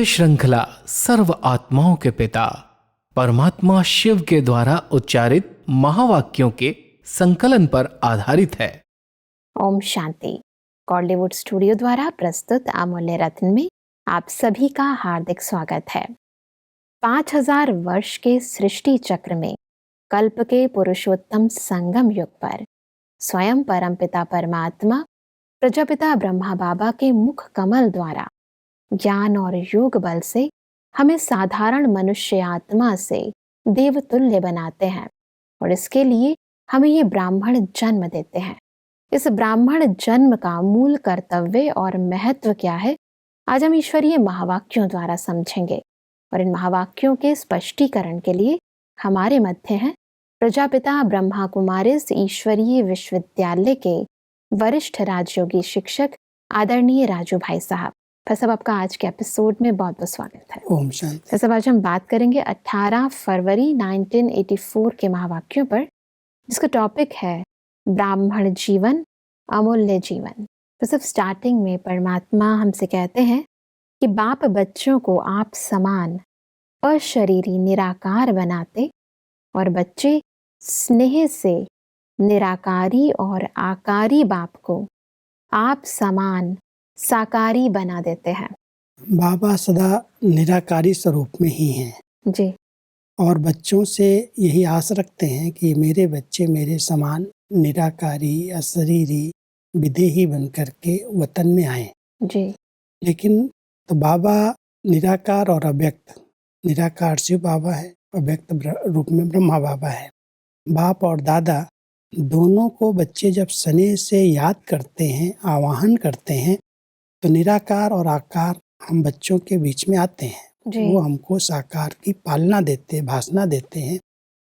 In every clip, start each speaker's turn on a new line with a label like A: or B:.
A: श्रृंखला सर्व आत्माओं के पिता परमात्मा शिव के द्वारा उच्चारित महावाक्यों के संकलन पर आधारित है।
B: ओम शांति। गॉडलीवुड स्टूडियो द्वारा प्रस्तुत अमूल्य रत्न में आप सभी का हार्दिक स्वागत है। 5000 वर्ष के सृष्टि चक्र में कल्प के पुरुषोत्तम संगम युग पर स्वयं परमपिता परमात्मा प्रजापिता ब्रह्मा बाबा के मुख कमल द्वारा ज्ञान और योग बल से हमें साधारण मनुष्य आत्मा से देवतुल्य बनाते हैं और इसके लिए हमें ये ब्राह्मण जन्म देते हैं। इस ब्राह्मण जन्म का मूल कर्तव्य और महत्व क्या है, आज हम ईश्वरीय महावाक्यों द्वारा समझेंगे। और इन महावाक्यों के स्पष्टीकरण के लिए हमारे मध्य हैं प्रजापिता ब्रह्मा कुमारिस ईश्वरीय विश्वविद्यालय के वरिष्ठ राजयोगी शिक्षक आदरणीय राजू भाई साहब। फिर सब आपका आज के एपिसोड में बहुत बहुत स्वागत है।
C: ओम शांति।
B: फिर सब आज हम बात करेंगे 18 फरवरी 1984 के महावाक्यों पर, जिसका टॉपिक है ब्राह्मण जीवन अमूल्य जीवन। तो सब स्टार्टिंग में परमात्मा हमसे कहते हैं कि बाप बच्चों को आप समान अशरीरी निराकार बनाते और बच्चे स्नेह से निराकारी और आकारी बाप को आप समान साकारी बना देते हैं।
C: बाबा सदा निराकारी स्वरूप में ही हैं
B: जी।
C: और बच्चों से यही आस रखते हैं कि मेरे बच्चे मेरे समान निराकारी अशरीरी विदेही बन करके वतन में आए।
B: जी।
C: लेकिन तो बाबा निराकार और अव्यक्त, निराकार शिव बाबा है, अव्यक्त रूप में ब्रह्मा बाबा है। बाप और दादा दोनों को बच्चे जब स्नेह से याद करते हैं, आवाहन करते हैं, तो निराकार और आकार हम बच्चों के बीच में आते हैं। वो हमको साकार की पालना देते, भाषणा देते हैं।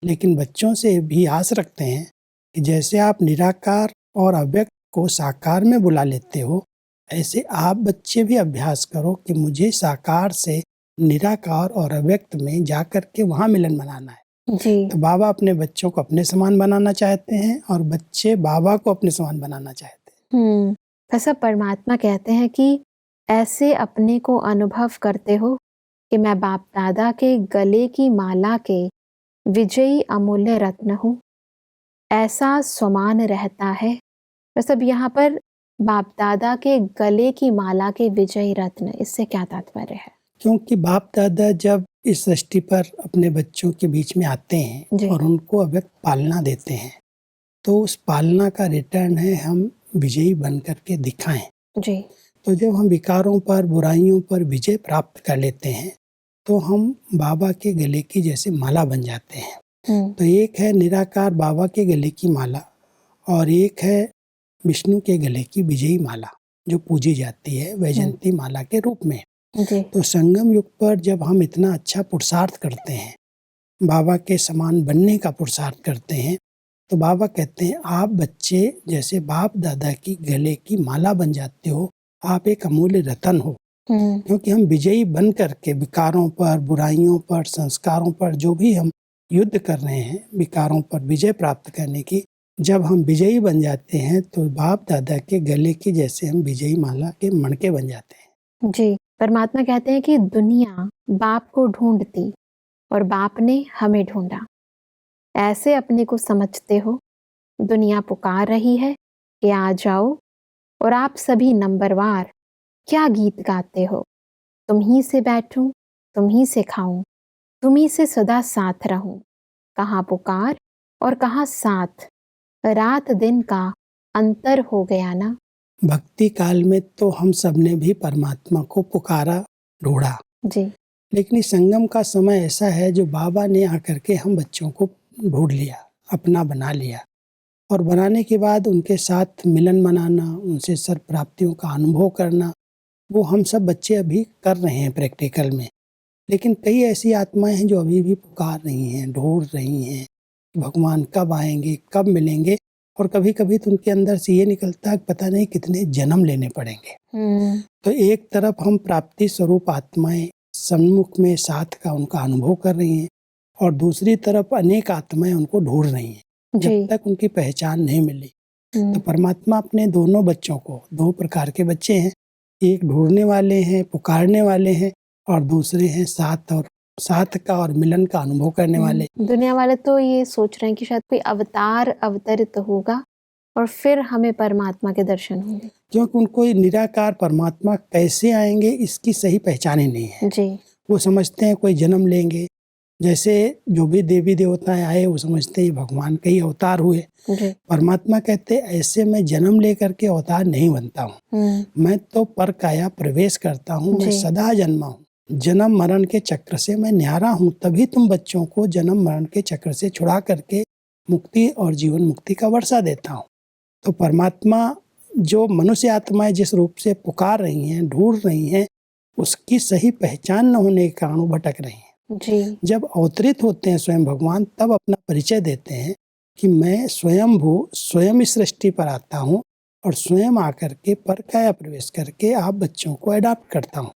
C: लेकिन बच्चों से भी आस रखते हैं कि जैसे आप निराकार और अव्यक्त को साकार में बुला लेते हो, ऐसे आप बच्चे भी अभ्यास करो कि मुझे साकार से निराकार और अव्यक्त में जाकर के वहाँ मिलन बनाना है।
B: जी।
C: तो बाबा अपने बच्चों को अपने समान बनाना चाहते हैं और बच्चे बाबा को अपने समान बनाना चाहते हैं।
B: ऐसा परमात्मा कहते हैं कि ऐसे अपने को अनुभव करते हो कि मैं बाप दादा के गले की माला के विजयी अमूल्य रत्न हूँ, ऐसा स्वमान रहता है। बस अब यहाँ पर बाप दादा के गले की माला के विजयी रत्न, इससे क्या तात्पर्य है?
C: क्योंकि बाप दादा जब इस सृष्टि पर अपने बच्चों के बीच में आते हैं और उनको अव्यक्त पालना देते हैं, तो उस पालना का रिटर्न है हम विजयी बन करके दिखाएं।
B: जी।
C: तो जब हम विकारों पर, बुराइयों पर विजय प्राप्त कर लेते हैं, तो हम बाबा के गले की जैसे माला बन जाते हैं। तो एक है निराकार बाबा के गले की माला और एक है विष्णु के गले की विजयी माला जो पूजी जाती है वैजयंती माला के रूप में। तो संगम युग पर जब हम इतना अच्छा पुरुषार्थ करते हैं, बाबा के समान बनने का पुरुषार्थ करते हैं, तो बाबा कहते हैं आप बच्चे जैसे बाप दादा की गले की माला बन जाते हो, आप एक अमूल्य रतन हो। क्योंकि हम विजयी बन करके विकारों पर, बुराइयों पर, संस्कारों पर जो भी हम युद्ध कर रहे हैं, विकारों पर विजय प्राप्त करने की, जब हम विजयी बन जाते हैं तो बाप दादा के गले की जैसे हम विजयी माला के मणके बन जाते हैं।
B: जी। परमात्मा कहते हैं कि दुनिया बाप को ढूंढती और बाप ने हमें ढूंढा। ऐसे अपने को समझते हो, दुनिया पुकार रही है कि आ जाओ, और आप सभी नंबरवार क्या गीत गाते हो। तुम ही से बैठूं, तुम ही से खाऊं, तुम ही से सदा साथ रहूं। कहाँ पुकार और कहाँ साथ, रात दिन का अंतर हो गया ना।
C: भक्ति काल में तो हम सब ने भी परमात्मा को पुकारा, ढूंढा।
B: जी। लेकिन
C: इस संगम का समय ऐसा है जो बाबा ने आकर के हम बच्चों को ढूंढ लिया, अपना बना लिया, और बनाने के बाद उनके साथ मिलन मनाना, उनसे सर्व प्राप्तियों का अनुभव करना, वो हम सब बच्चे अभी कर रहे हैं प्रैक्टिकल में। लेकिन कई ऐसी आत्माएं हैं जो अभी भी पुकार रही हैं, ढूंढ रही हैं, भगवान कब आएंगे, कब मिलेंगे। और कभी कभी तो उनके अंदर से ये निकलता है पता नहीं कितने जन्म लेने पड़ेंगे। तो एक तरफ हम प्राप्ति स्वरूप आत्माएं सम्मुख में साथ का उनका अनुभव कर रही हैं, और दूसरी तरफ अनेक आत्माएं उनको ढूंढ रही हैं जब तक उनकी पहचान नहीं मिली। तो परमात्मा अपने दोनों बच्चों को, दो प्रकार के बच्चे हैं, एक ढूंढने वाले हैं, पुकारने वाले हैं, और दूसरे हैं साथ का और मिलन का अनुभव करने वाले।
B: दुनिया वाले तो ये सोच रहे हैं कि शायद कोई अवतार अवतरित होगा और फिर हमें परमात्मा के दर्शन होंगे,
C: क्योंकि उनको ये निराकार परमात्मा कैसे आएंगे इसकी सही पहचान ही नहीं है।
B: जी।
C: वो समझते हैं कोई जन्म लेंगे, जैसे जो भी देवी देवताएं आए वो समझते हैं भगवान के ही अवतार हुए।
B: जी।
C: परमात्मा कहते ऐसे मैं जन्म लेकर के अवतार नहीं बनता हूँ, मैं तो पर काया प्रवेश करता हूँ, मैं सदा जन्मा हूँ, जन्म मरण के चक्र से मैं न्यारा हूँ, तभी तुम बच्चों को जन्म मरण के चक्र से छुड़ा करके मुक्ति और जीवन मुक्ति का वर्षा देता हूँ। तो परमात्मा जो मनुष्य आत्माएं जिस रूप से पुकार रही हैं, ढूंढ रही हैं, उसकी सही पहचान न होने के कारण भटक रही हैं।
B: जी।
C: जब अवतरित होते हैं स्वयं भगवान, तब अपना परिचय देते हैं कि मैं स्वयं इस सृष्टि पर आता हूँ और स्वयं आकर के पर काया प्रवेश करके आप बच्चों को अडॉप्ट करता हूँ,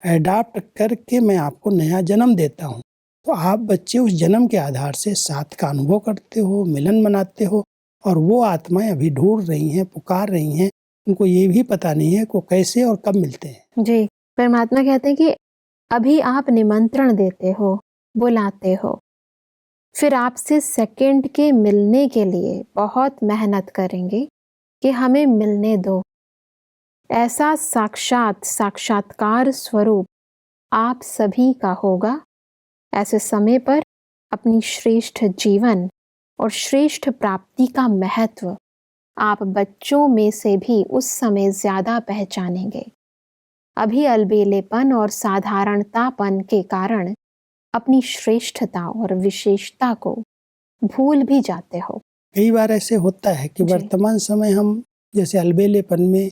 C: अडॉप्ट करके मैं आपको नया जन्म देता हूँ। तो आप बच्चे उस जन्म के आधार से साथ का अनुभव करते हो, मिलन मनाते हो, और वो आत्माएं अभी ढूंढ रही हैं, पुकार रही हैं, उनको ये भी पता नहीं है को कैसे और कब मिलते हैं।
B: जी। परमात्मा कहते हैं कि अभी आप निमंत्रण देते हो, बुलाते हो, फिर आपसे सेकंड के मिलने के लिए बहुत मेहनत करेंगे कि हमें मिलने दो। ऐसा साक्षात्कार स्वरूप आप सभी का होगा। ऐसे समय पर अपनी श्रेष्ठ जीवन और श्रेष्ठ प्राप्ति का महत्व आप बच्चों में से भी उस समय ज्यादा पहचानेंगे। अभी अलबेलेपन और साधारणतापन के कारण अपनी श्रेष्ठता और विशेषता को भूल भी जाते हो।
C: कई बार ऐसे होता है कि वर्तमान समय हम जैसे अलबेलेपन में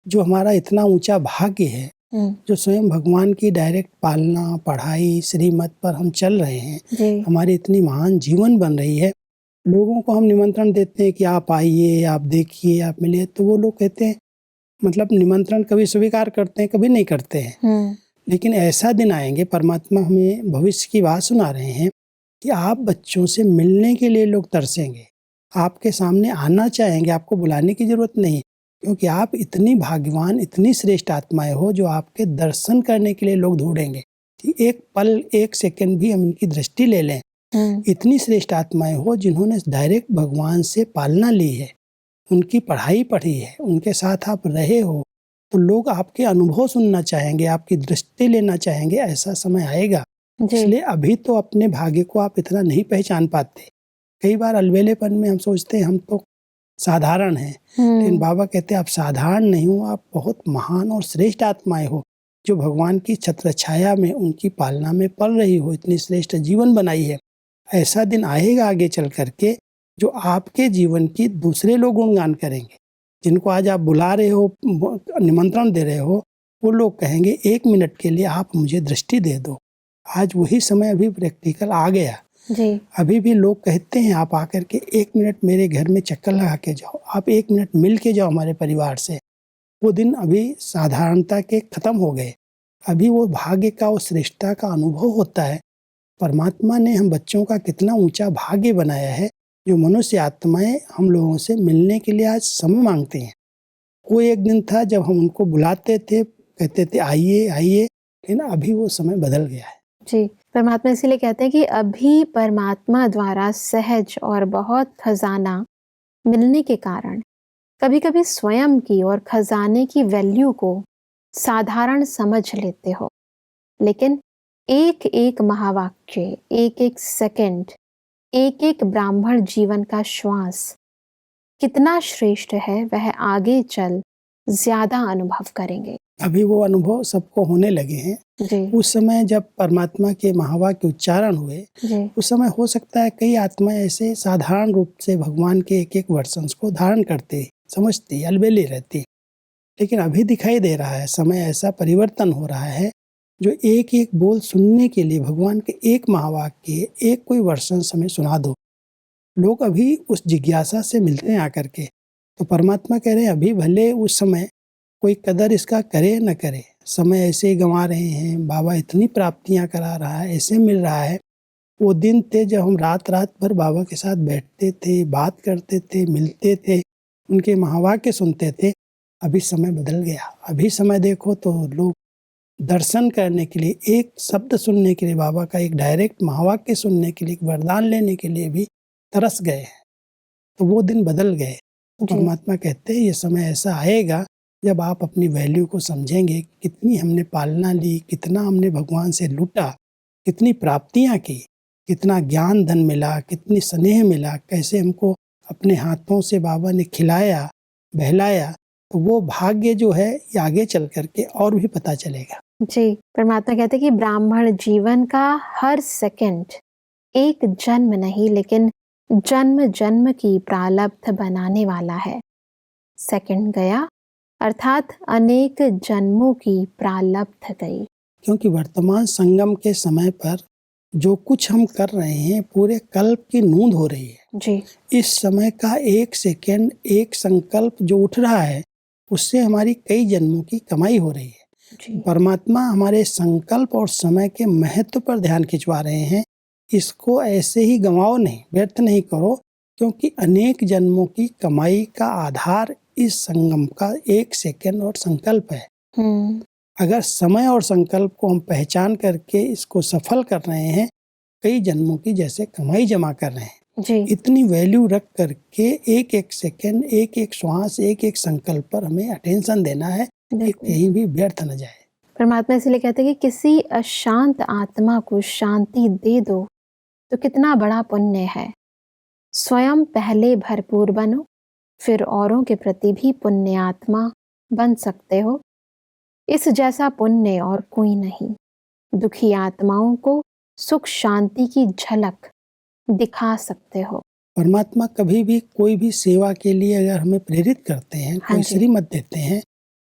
C: जो हमारा इतना ऊंचा भाग्य है, जो स्वयं भगवान की डायरेक्ट पालना, पढ़ाई, श्रीमत पर हम चल रहे हैं, हमारी इतनी महान जीवन बन रही है, लोगों को हम निमंत्रण देते हैं कि आप आइए, आप देखिए, आप मिलिए, तो वो लोग कहते हैं, मतलब निमंत्रण कभी स्वीकार करते हैं, कभी नहीं करते हैं। लेकिन ऐसा दिन आएंगे, परमात्मा हमें भविष्य की बात सुना रहे हैं कि आप बच्चों से मिलने के लिए लोग तरसेंगे, आपके सामने आना चाहेंगे, आपको बुलाने की जरूरत नहीं, क्योंकि आप इतनी भाग्यवान, इतनी श्रेष्ठ आत्माएं हो जो आपके दर्शन करने के लिए लोग ढूंढेंगे कि एक पल, एक सेकंड भी हम इनकी दृष्टि ले लें। इतनी श्रेष्ठ आत्माएं हो जिन्होंने डायरेक्ट भगवान से पालना ली है, उनकी पढ़ाई पढ़ी है, उनके साथ आप रहे हो, तो लोग आपके अनुभव सुनना चाहेंगे, आपकी दृष्टि लेना चाहेंगे। ऐसा समय आएगा। इसलिए अभी तो अपने भाग्य को आप इतना नहीं पहचान पाते। कई बार अलबेलेपन में हम सोचते हैं हम तो साधारण हैं, लेकिन बाबा कहते हैं आप साधारण नहीं हो, आप बहुत महान और श्रेष्ठ आत्माएं हो जो भगवान की छत्र छाया में, उनकी पालना में पल रही हो, इतनी श्रेष्ठ जीवन बनाई है। ऐसा दिन आएगा आगे चल करके जो आपके जीवन की दूसरे लोग गुणगान करेंगे। जिनको आज आप बुला रहे हो, निमंत्रण दे रहे हो, वो लोग कहेंगे 1 मिनट के लिए आप मुझे दृष्टि दे दो। आज वही समय अभी प्रैक्टिकल आ गया
B: जी।
C: अभी भी लोग कहते हैं आप आकर के 1 मिनट मेरे घर में चक्कर लगा के जाओ, आप 1 मिनट मिल के जाओ हमारे परिवार से। वो दिन अभी साधारणता के खत्म हो गए। अभी वो भाग्य का, वो श्रेष्ठता का अनुभव होता है। परमात्मा ने हम बच्चों का कितना ऊंचा भाग्य बनाया है जो मनुष्य आत्माएं हम लोगों से मिलने के लिए आज समय मांगते हैं। कोई एक दिन था जब हम उनको बुलाते थे, कहते थे आइए आइए, लेकिन अभी वो समय बदल गया है।
B: जी, परमात्मा इसीलिए कहते हैं कि अभी परमात्मा द्वारा सहज और बहुत खजाना मिलने के कारण कभी कभी स्वयं की और खजाने की वैल्यू को साधारण समझ लेते हो, लेकिन एक एक महावाक्य, एक एक सेकंड, एक एक ब्राह्मण जीवन का श्वास कितना श्रेष्ठ है, वह आगे चल ज्यादा अनुभव करेंगे।
C: अभी वो अनुभव सबको होने लगे हैं।
B: जी।
C: उस समय जब परमात्मा के महावाक्य उच्चारण हुए, उस समय हो सकता है कई आत्माएं ऐसे साधारण रूप से भगवान के एक एक वर्षंस को धारण करते, समझती, अलबेली रहती। लेकिन अभी दिखाई दे रहा है समय ऐसा परिवर्तन हो रहा है जो एक एक बोल सुनने के लिए भगवान के एक महावाक्य, एक कोई वर्षन समय सुना दो। लोग अभी उस जिज्ञासा से मिलते हैं आकर के। तो परमात्मा कह रहे हैं अभी भले उस समय कोई कदर इसका करे न करे, समय ऐसे ही गंवा रहे हैं। बाबा इतनी प्राप्तियां करा रहा है, ऐसे मिल रहा है। वो दिन थे जब हम रात रात भर बाबा के साथ बैठते थे, बात करते थे, मिलते थे, उनके महावाक्य सुनते थे। अभी समय बदल गया। अभी समय देखो तो लोग दर्शन करने के लिए, एक शब्द सुनने के लिए, बाबा का एक डायरेक्ट महावाक्य सुनने के लिए, एक वरदान लेने के लिए भी तरस गए हैं। तो वो दिन बदल गए। परमात्मा कहते हैं ये समय ऐसा आएगा जब आप अपनी वैल्यू को समझेंगे, कितनी हमने पालना ली, कितना हमने भगवान से लूटा, कितनी प्राप्तियां की, कितना ज्ञान धन मिला, कितनी स्नेह मिला, कैसे हमको अपने हाथों से बाबा ने खिलाया बहलाया। तो वो भाग्य जो है ये आगे चल करके और भी पता चलेगा।
B: जी, परमात्मा कहते हैं कि ब्राह्मण जीवन का हर सेकंड एक जन्म नहीं लेकिन जन्म जन्म की प्रारब्ध बनाने वाला है। सेकंड गया अर्थात अनेक जन्मों की प्रारब्ध गई।
C: क्योंकि वर्तमान संगम के समय पर जो कुछ हम कर रहे हैं पूरे कल्प की नूंद हो रही है।
B: जी,
C: इस समय का एक सेकंड, एक संकल्प जो उठ रहा है उससे हमारी कई जन्मों की कमाई हो रही है।
B: जी,
C: परमात्मा हमारे संकल्प और समय के महत्व पर ध्यान खिंचवा रहे हैं। इसको ऐसे ही गंवाओ नहीं, व्यर्थ नहीं करो, क्योंकि अनेक जन्मों की कमाई का आधार इस संगम का एक सेकंड और संकल्प है। अगर समय और संकल्प को हम पहचान करके इसको सफल कर रहे हैं, कई जन्मों की जैसे कमाई जमा कर रहे हैं।
B: जी,
C: इतनी वैल्यू रख करके एक एक सेकंड, एक एक श्वास, एक एक संकल्प पर हमें अटेंशन देना है कि कहीं भी व्यर्थ न जाए।
B: परमात्मा इसलिए कहते हैं कि किसी अशांत आत्मा को शांति दे दो तो कितना बड़ा पुण्य है। स्वयं पहले भरपूर बनो, फिर औरों के प्रति भी पुण्य आत्मा बन सकते हो। इस जैसा पुण्य और कोई नहीं। दुखी आत्माओं को सुख शांति की झलक दिखा सकते हो।
C: परमात्मा कभी भी कोई भी सेवा के लिए अगर हमें प्रेरित करते हैं, कोई श्रीमत देते हैं,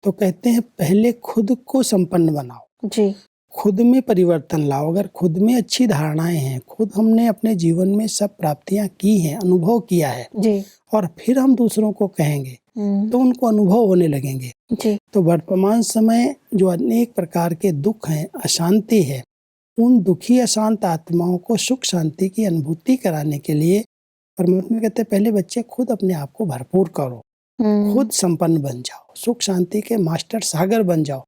C: तो कहते हैं पहले खुद को संपन्न बनाओ।
B: जी,
C: खुद में परिवर्तन लाओ। अगर खुद में अच्छी धारणाएं हैं, खुद हमने अपने जीवन में सब प्राप्तियां की हैं, अनुभव किया है,
B: जी,
C: और फिर हम दूसरों को कहेंगे तो उनको अनुभव होने लगेंगे।
B: जी,
C: तो वर्तमान समय जो अनेक प्रकार के दुख हैं, अशांति है, उन दुखी अशांत आत्माओं को सुख शांति की अनुभूति कराने के लिए परमात्मा कहते हैं पहले बच्चे खुद अपने आप को भरपूर करो, खुद संपन्न बन जाओ, सुख शांति के मास्टर सागर बन जाओ।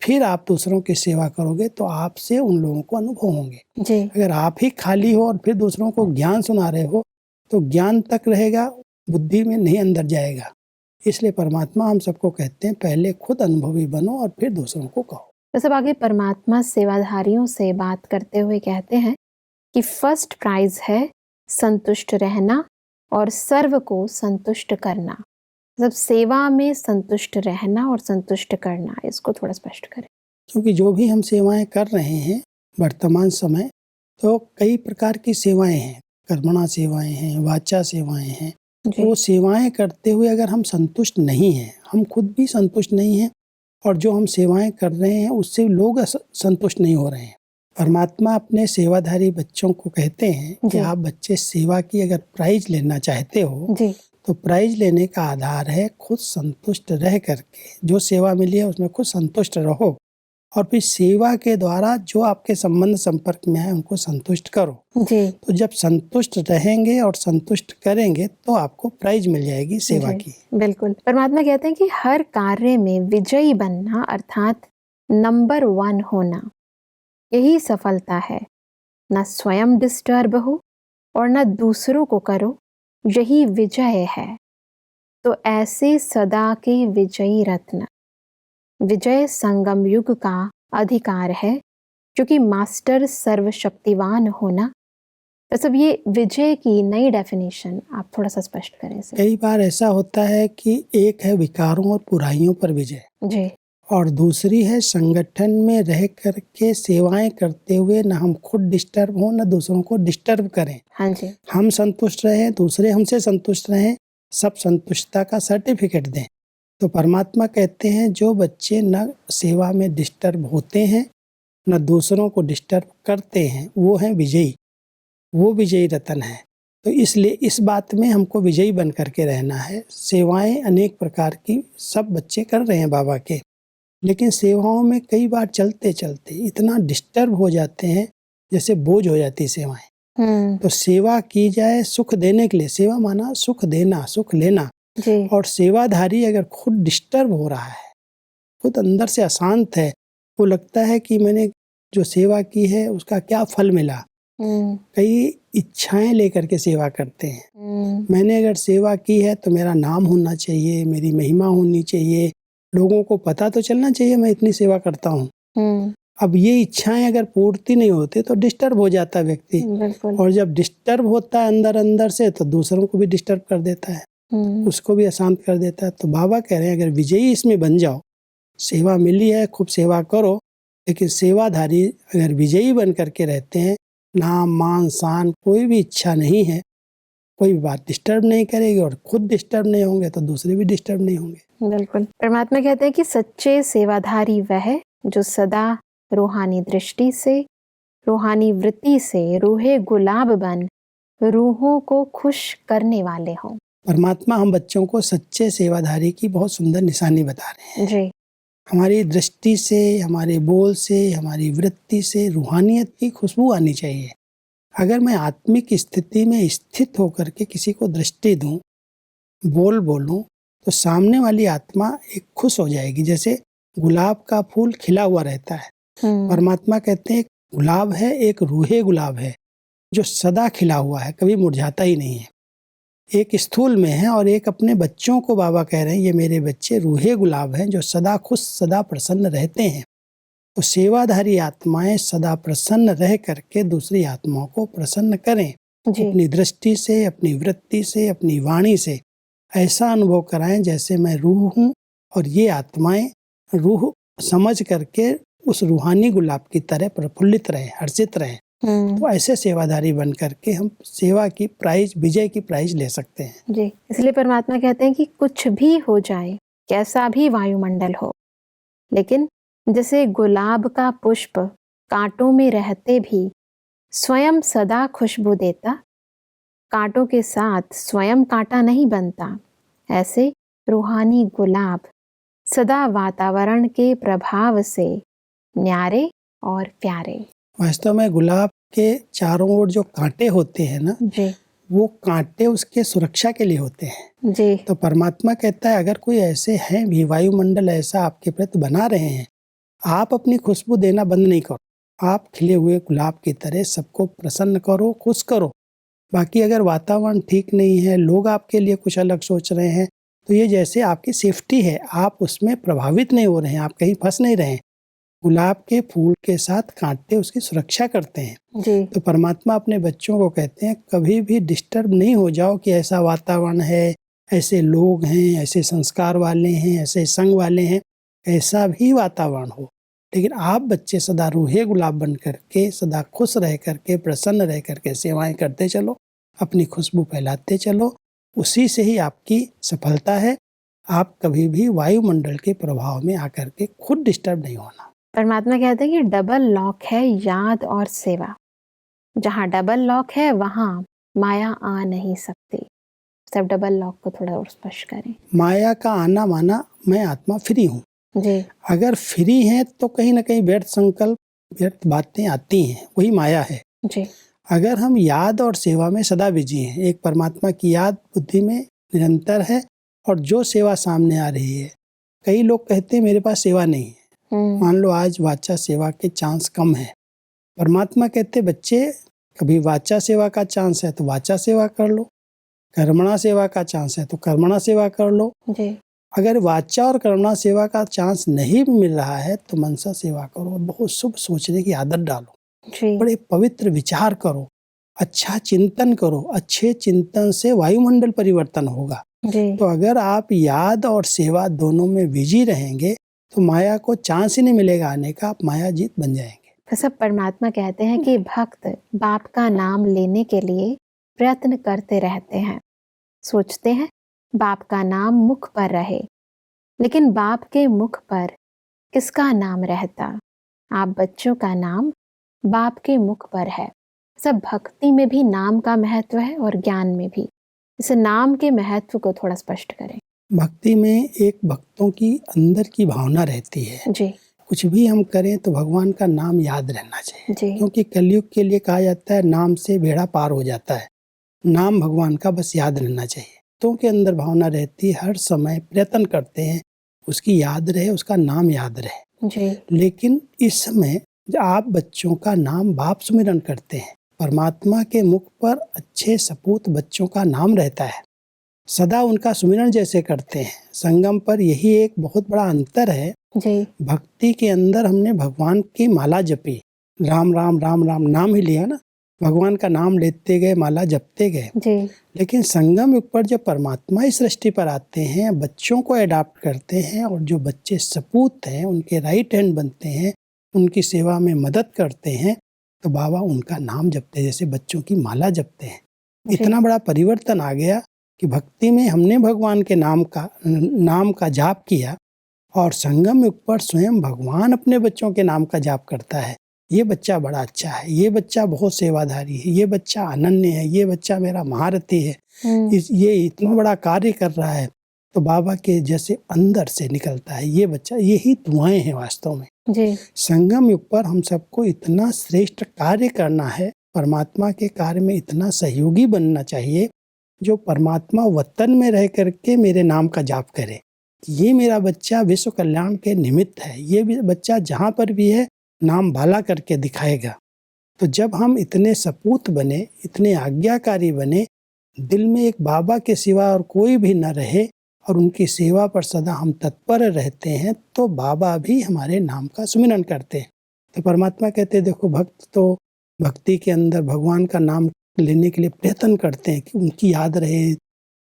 C: फिर आप दूसरों की सेवा करोगे तो आपसे उन लोगों को अनुभव होंगे।
B: जी,
C: अगर आप ही खाली हो और फिर दूसरों को ज्ञान सुना रहे हो तो ज्ञान तक रहेगा, बुद्धि में नहीं अंदर जाएगा। इसलिए परमात्मा हम सबको कहते हैं पहले खुद अनुभवी बनो और फिर दूसरों को कहो।
B: तो सब आगे परमात्मा सेवाधारियों से बात करते हुए कहते हैं कि फर्स्ट प्राइज है संतुष्ट रहना और सर्व को संतुष्ट करना। मतलब सेवा में संतुष्ट रहना और संतुष्ट करना, इसको थोड़ा स्पष्ट करें।
C: क्योंकि जो भी हम सेवाएं कर रहे हैं वर्तमान समय, तो कई प्रकार की सेवाएं हैं। कर्मणा सेवाएं हैं, वाचा सेवाएं हैं। तो वो सेवाएं करते हुए अगर हम संतुष्ट नहीं हैं, हम खुद भी संतुष्ट नहीं हैं और जो हम सेवाएं कर रहे हैं उससे लोग संतुष्ट नहीं हो रहे हैं। परमात्मा अपने सेवाधारी बच्चों को कहते हैं कि आप बच्चे सेवा की अगर प्राइज लेना चाहते हो तो प्राइज लेने का आधार है खुद संतुष्ट रह करके, जो सेवा मिली है उसमें खुद संतुष्ट रहो और फिर सेवा के द्वारा जो आपके संबंध संपर्क में है उनको संतुष्ट करो। तो जब संतुष्ट रहेंगे और संतुष्ट करेंगे तो आपको प्राइज मिल जाएगी सेवा की।
B: बिल्कुल। परमात्मा कहते हैं कि हर कार्य में विजयी बनना अर्थात नंबर 1 होना, यही सफलता है। न स्वयं डिस्टर्ब हो और न दूसरों को करो, यही विजय है। तो ऐसे सदा के विजयी रत्न, विजय संगम युग का अधिकार है, क्योंकि मास्टर सर्वशक्तिवान होना। तो सब ये विजय की नई डेफिनेशन आप थोड़ा सा स्पष्ट करें इसे।
C: कई बार ऐसा होता है कि एक है विकारों और बुराइयों पर विजय
B: जी,
C: और दूसरी है संगठन में रह करके सेवाएं करते हुए न हम खुद डिस्टर्ब हो न दूसरों को डिस्टर्ब करें।
B: हाँ जी,
C: हम संतुष्ट रहें, दूसरे हमसे संतुष्ट रहें, सब संतुष्टता का सर्टिफिकेट दें। तो परमात्मा कहते हैं जो बच्चे न सेवा में डिस्टर्ब होते हैं न दूसरों को डिस्टर्ब करते हैं, वो हैं विजयी, वो विजयी रतन है। तो इसलिए इस बात में हमको विजयी बन करके रहना है। सेवाएं अनेक प्रकार की सब बच्चे कर रहे हैं बाबा के, लेकिन सेवाओं में कई बार चलते चलते इतना डिस्टर्ब हो जाते हैं जैसे बोझ हो जाती सेवाएं। तो सेवा की जाए सुख देने के लिए, सेवा माना सुख देना, सुख लेना। और सेवाधारी अगर खुद डिस्टर्ब हो रहा है, खुद अंदर से अशांत है वो लगता है कि मैंने जो सेवा की है उसका क्या फल मिला। कई इच्छाएं लेकर के सेवा करते हैं। मैंने अगर सेवा की है तो मेरा नाम होना चाहिए, मेरी महिमा होनी चाहिए, लोगों को पता तो चलना चाहिए मैं इतनी सेवा करता हूँ। अब ये इच्छाएं अगर पूर्ति नहीं होती तो डिस्टर्ब हो जाता है व्यक्ति, और जब डिस्टर्ब होता है अंदर अंदर से तो दूसरों को भी डिस्टर्ब कर देता है, उसको भी अशांत कर देता है। तो बाबा कह रहे हैं अगर विजयी इसमें बन जाओ, सेवा मिली है खूब सेवा करो, लेकिन सेवाधारी अगर विजयी बन करके रहते हैं, नाम मान शान कोई भी इच्छा नहीं है, कोई बात डिस्टर्ब नहीं करेगी और खुद डिस्टर्ब नहीं होंगे तो दूसरे भी डिस्टर्ब नहीं होंगे।
B: बिल्कुल। परमात्मा कहते हैं कि सच्चे सेवाधारी वह जो सदा रूहानी दृष्टि से, रूहानी वृत्ति से रूहे गुलाब बन रूहों को खुश करने वाले हों।
C: परमात्मा हम बच्चों को सच्चे सेवाधारी की बहुत सुंदर निशानी बता रहे हैं
B: जी।
C: हमारी दृष्टि से, हमारे बोल से, हमारी वृत्ति से रूहानियत की खुशबू आनी चाहिए। अगर मैं आत्मिक स्थिति में स्थित होकर के किसी को दृष्टि दूं, बोल बोलूं, तो सामने वाली आत्मा एक खुश हो जाएगी। जैसे गुलाब का फूल खिला हुआ रहता है, परमात्मा कहते हैं गुलाब है, एक रूहे गुलाब है जो सदा खिला हुआ है, कभी मुरझाता ही नहीं है। एक स्थूल में है और एक अपने बच्चों को बाबा कह रहे हैं ये मेरे बच्चे रूहे गुलाब हैं जो सदा खुश, सदा प्रसन्न रहते हैं। तो सेवाधारी आत्माएं सदा प्रसन्न रह करके दूसरी आत्माओं को प्रसन्न करें, अपनी दृष्टि से, अपनी वृत्ति से, अपनी वाणी से ऐसा अनुभव कराएं जैसे मैं रूह हूँ और ये आत्माएं रूह समझ करके उस रूहानी गुलाब की तरह प्रफुल्लित रहें, हर्षित रहें। तो ऐसे सेवाधारी बन करके हम सेवा की प्राइज, विजय की प्राइज ले सकते हैं।
B: जी, इसलिए परमात्मा कहते हैं कि कुछ भी हो जाए, कैसा भी वायुमंडल हो, लेकिन जैसे गुलाब का पुष्प कांटों में रहते भी स्वयं सदा खुशबू देता, कांटों के साथ स्वयं कांटा नहीं बनता, ऐसे रूहानी गुलाब सदा वातावरण के प्रभाव से न्यारे और प्यारे।
C: वास्तव में गुलाब के चारों ओर जो कांटे होते हैं ना
B: जी,
C: वो कांटे उसके सुरक्षा के लिए होते हैं।
B: जी।
C: तो परमात्मा कहता है अगर कोई ऐसे हैं भी, वायुमंडल ऐसा आपके प्रति बना रहे हैं, आप अपनी खुशबू देना बंद नहीं करो, आप खिले हुए गुलाब की तरह सबको प्रसन्न करो, खुश करो। बाकी अगर वातावरण ठीक नहीं है, लोग आपके लिए कुछ अलग सोच रहे हैं, तो ये जैसे आपकी सेफ्टी है, आप उसमें प्रभावित नहीं हो रहे हैं, आप कहीं फंस नहीं रहे हैं। गुलाब के फूल के साथ कांटे उसकी सुरक्षा करते हैं।
B: जी।
C: तो परमात्मा अपने बच्चों को कहते हैं कभी भी डिस्टर्ब नहीं हो जाओ कि ऐसा वातावरण है, ऐसे लोग हैं, ऐसे संस्कार वाले हैं, ऐसे संग वाले हैं, ऐसा भी वातावरण हो, लेकिन आप बच्चे सदा रूहे गुलाब बन करके, सदा खुश रह करके, प्रसन्न रह करके सेवाएं करते चलो, अपनी खुशबू फैलाते चलो, उसी से ही आपकी सफलता है। आप कभी भी वायुमंडल के प्रभाव में आकर के खुद डिस्टर्ब नहीं होना।
B: परमात्मा कहते हैं कि डबल लॉक है याद और सेवा। जहाँ डबल लॉक है वहाँ माया आ नहीं सकती। सब डबल लॉक को थोड़ा और स्पष्ट करें।
C: माया का आना माना मैं आत्मा फ्री हूँ।
B: जी।
C: अगर फ्री हैं तो कहीं ना कहीं व्यर्थ संकल्प, व्यर्थ बातें आती हैं, वही माया है।
B: जी।
C: अगर हम याद और सेवा में सदा बिजी हैं, एक परमात्मा की याद बुद्धि में निरंतर है और जो सेवा सामने आ रही है, कई लोग कहते हैं मेरे पास सेवा नहीं है। मान लो आज वाचा सेवा के चांस कम है, परमात्मा कहते बच्चे कभी वाचा सेवा का चांस है तो वाचा सेवा कर लो, कर्मणा सेवा का चांस है तो कर्मणा सेवा कर लो।
B: जी।
C: अगर वाचा और कर्मणा सेवा का चांस नहीं मिल रहा है तो मनसा सेवा करो, बहुत शुभ सोचने की आदत डालो,
B: जी।
C: बड़े पवित्र विचार करो, अच्छा चिंतन करो, अच्छे चिंतन से वायुमंडल परिवर्तन होगा।
B: जी।
C: तो अगर आप याद और सेवा दोनों में बिजी रहेंगे तो माया को चांस ही नहीं मिलेगा आने का, आप माया जीत बन जाएंगे।
B: तो सब परमात्मा कहते हैं कि भक्त बाप का नाम लेने के लिए प्रयत्न करते रहते हैं, सोचते हैं बाप का नाम मुख पर रहे, लेकिन बाप के मुख पर किसका नाम रहता? आप बच्चों का नाम बाप के मुख पर है। सब भक्ति में भी नाम का महत्व है और ज्ञान में भी। इस नाम के महत्व को थोड़ा स्पष्ट करें।
C: भक्ति में एक भक्तों की अंदर की भावना रहती है।
B: जी।
C: कुछ भी हम करें तो भगवान का नाम याद रहना चाहिए।
B: जी।
C: क्योंकि कलयुग के लिए कहा जाता है नाम से बेड़ा पार हो जाता है। नाम भगवान का बस याद रहना चाहिए। भक्तों के अंदर भावना रहती है, हर समय प्रयत्न करते हैं उसकी याद रहे, उसका नाम याद रहे।
B: जी।
C: लेकिन इस समय जब आप बच्चों का नाम बाप सुमिरन करते हैं, परमात्मा के मुख पर अच्छे सपूत बच्चों का नाम रहता है, सदा उनका सुमिरन जैसे करते हैं। संगम पर यही एक बहुत बड़ा अंतर है।
B: जी।
C: भक्ति के अंदर हमने भगवान की माला जपी, राम राम राम राम नाम ही लिया ना, भगवान का नाम लेते गए, माला जपते गए।
B: जी।
C: लेकिन संगम युग पर जब परमात्मा इस सृष्टि पर आते हैं, बच्चों को अडॉप्ट करते हैं और जो बच्चे सपूत हैं उनके राइट हैंड बनते हैं, उनकी सेवा में मदद करते हैं, तो बाबा उनका नाम जपते हैं, जैसे बच्चों की माला जपते हैं। इतना बड़ा परिवर्तन आ गया कि भक्ति में हमने भगवान के नाम का जाप किया और संगम युग पर स्वयं भगवान अपने बच्चों के नाम का जाप करता है। ये बच्चा बड़ा अच्छा है, ये बच्चा बहुत सेवाधारी है, ये बच्चा अनन्य है, ये बच्चा मेरा महारथी है, ये इतना बड़ा कार्य कर रहा है। तो बाबा के जैसे अंदर से निकलता है ये बच्चा। यही दुआएं हैं वास्तव में।
B: जी।
C: संगम युग पर हम सबको इतना श्रेष्ठ कार्य करना है, परमात्मा के कार्य में इतना सहयोगी बनना चाहिए, जो परमात्मा वतन में रह करके मेरे नाम का जाप करे। ये मेरा बच्चा विश्व कल्याण के निमित्त है, ये भी बच्चा जहाँ पर भी है नाम भाला करके दिखाएगा। तो जब हम इतने सपूत बने, इतने आज्ञाकारी बने, दिल में एक बाबा के सिवा और कोई भी न रहे और उनकी सेवा पर सदा हम तत्पर रहते हैं, तो बाबा भी हमारे नाम का सुमिरन करते हैं। तो परमात्मा कहते हैं, देखो भक्त तो भक्ति के अंदर भगवान का नाम लेने के लिए प्रयत्न करते हैं कि उनकी याद रहे,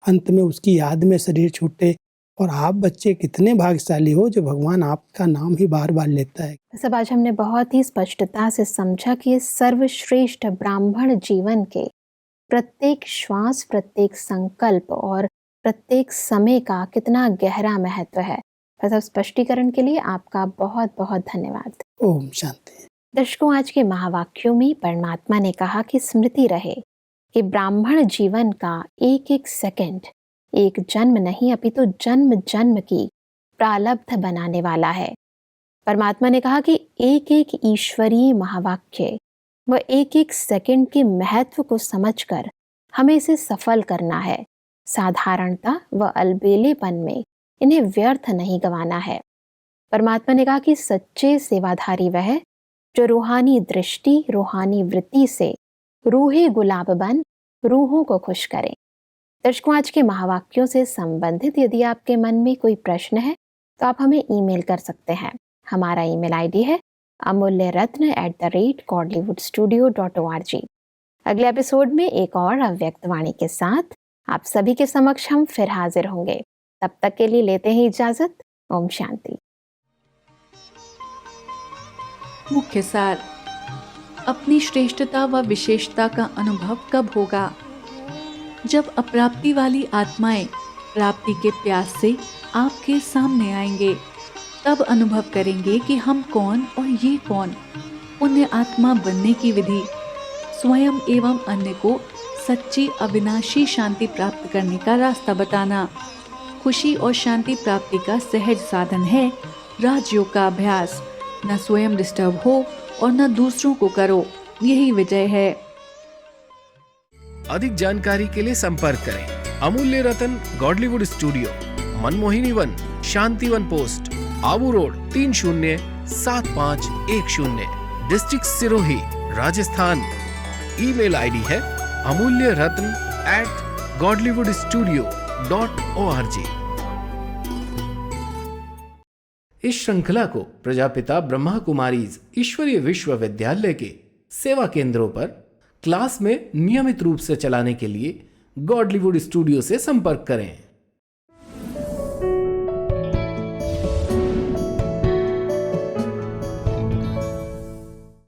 C: अंत में उसकी याद में शरीर छूटे। और आप बच्चे कितने भाग्यशाली हो जो भगवान आपका नाम ही बार बार लेता है।
B: सब आज हमने बहुत ही स्पष्टता से समझा कि सर्वश्रेष्ठ ब्राह्मण जीवन के प्रत्येक श्वास, प्रत्येक संकल्प और प्रत्येक समय का कितना गहरा महत्व है। सब स्पष्टीकरण के लिए आपका बहुत बहुत धन्यवाद।
C: ओम शांति।
B: दर्शकों, आज के महावाक्यों में परमात्मा ने कहा कि स्मृति रहे कि ब्राह्मण जीवन का एक एक सेकंड एक जन्म नहीं अपितु जन्म जन्म की प्रारब्ध बनाने वाला है। परमात्मा ने कहा कि एक एक ईश्वरीय महावाक्य व एक एक सेकंड के महत्व को समझकर हमें इसे सफल करना है। साधारणता व अलबेलेपन में इन्हें व्यर्थ नहीं गंवाना है। परमात्मा ने कहा कि सच्चे सेवाधारी वह जो रूहानी दृष्टि, रूहानी वृत्ति से रूहे गुलाब बन रूहों को खुश करें। दर्शकों, आज के महावाक्यों से संबंधित यदि आपके मन में कोई प्रश्न है तो आप हमें ईमेल कर सकते हैं। हमारा ईमेल आईडी है amulyaratna@godlywoodstudio.org। अगले एपिसोड में एक और अव्यक्त वाणी के साथ आप सभी के समक्ष हम फिर हाजिर होंगे। तब तक के लिए लेते हैं इजाजत। ओम शांति।
D: मुख्य सार: अपनी श्रेष्ठता व विशेषता का अनुभव कब होगा? जब अप्राप्ति वाली आत्माएं प्राप्ति के प्यास से आपके सामने आएंगे, तब अनुभव करेंगे कि हम कौन और ये कौन। पुण्य आत्मा बनने की विधि, स्वयं एवं अन्य को सच्ची अविनाशी शांति प्राप्त करने का रास्ता बताना, खुशी और शांति प्राप्ति का सहज साधन है राजयोग का अभ्यास। न स्वयं डिस्टर्ब हो और न दूसरों को करो, यही विजय है।
A: अधिक जानकारी के लिए संपर्क करें Amulya Ratan Godlywood studio, Manmohini Van, Shanti Van post, Abu road 307510, district Sirohi, Rajasthan. Email ID है amulyaratn@godlywoodstudio.org। इस श्रृंखला को प्रजापिता ब्रह्मा कुमारीज ईश्वरीय विश्वविद्यालय के सेवा केंद्रों पर क्लास में नियमित रूप से चलाने के लिए गॉडलीवुड स्टूडियो से संपर्क करें।